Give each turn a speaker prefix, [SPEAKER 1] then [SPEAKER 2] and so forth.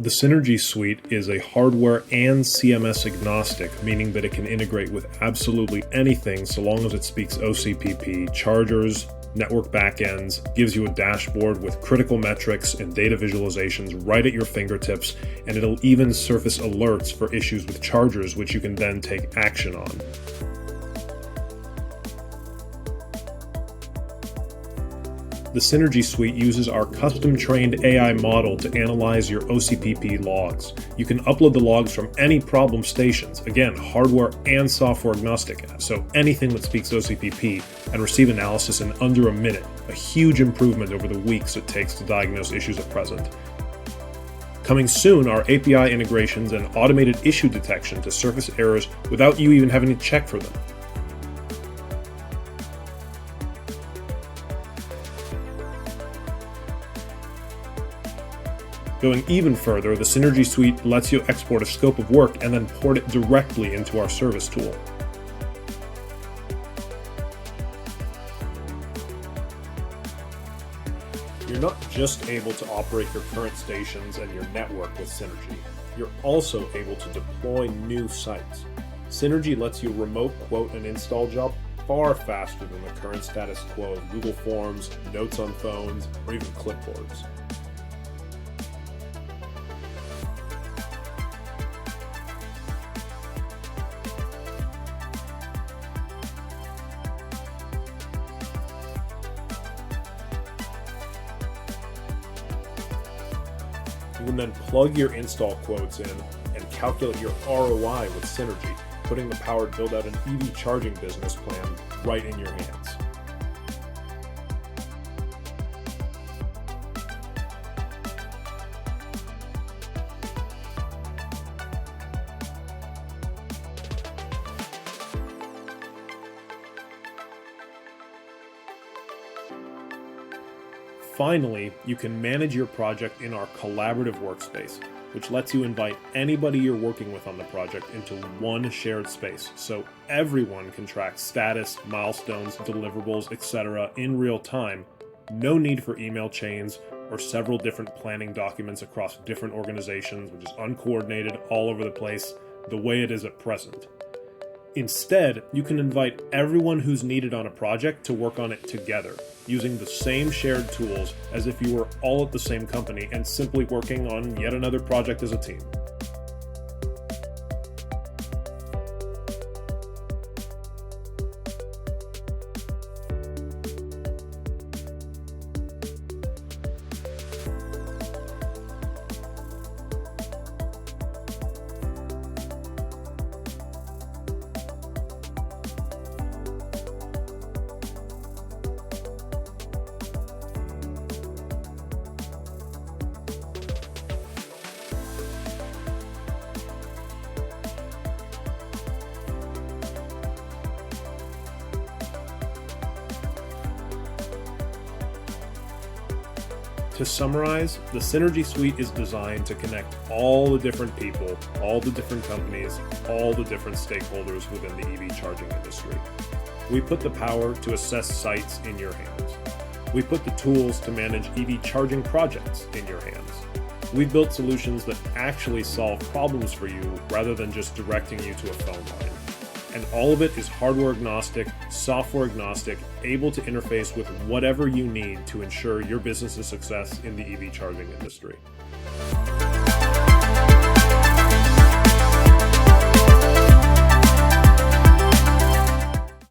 [SPEAKER 1] The Synergy Suite is a hardware and CMS agnostic, meaning that it can integrate with absolutely anything so long as it speaks OCPP, chargers, network backends, gives you a dashboard with critical metrics and data visualizations right at your fingertips, and it'll even surface alerts for issues with chargers, which you can then take action on. The Synergy Suite uses our custom-trained AI model to analyze your OCPP logs. You can upload the logs from any problem stations, again, hardware and software agnostic, so anything that speaks OCPP, and receive analysis in under a minute, a huge improvement over the weeks it takes to diagnose issues at present. Coming soon are API integrations and automated issue detection to surface errors without you even having to check for them. Going even further, the Synergy Suite lets you export a scope of work and then port it directly into our service tool. You're not just able to operate your current stations and your network with Synergy, you're also able to deploy new sites. Synergy lets you remote quote an install job far faster than the current status quo of Google Forms, notes on phones, or even clipboards. You can then plug your install quotes in and calculate your ROI with Synergy, putting the power to build out an EV charging business plan right in your hands. Finally, you can manage your project in our collaborative workspace, which lets you invite anybody you're working with on the project into one shared space, so everyone can track status, milestones, deliverables, etc. in real time. No need for email chains or several different planning documents across different organizations, which is uncoordinated all over the place, the way it is at present. Instead, you can invite everyone who's needed on a project to work on it together, using the same shared tools as if you were all at the same company and simply working on yet another project as a team. To summarize, the Synergy Suite is designed to connect all the different people, all the different companies, all the different stakeholders within the EV charging industry. We put the power to assess sites in your hands. We put the tools to manage EV charging projects in your hands. We've built solutions that actually solve problems for you rather than just directing you to a phone line. And all of it is hardware agnostic, software agnostic, able to interface with whatever you need to ensure your business's success in the EV charging industry.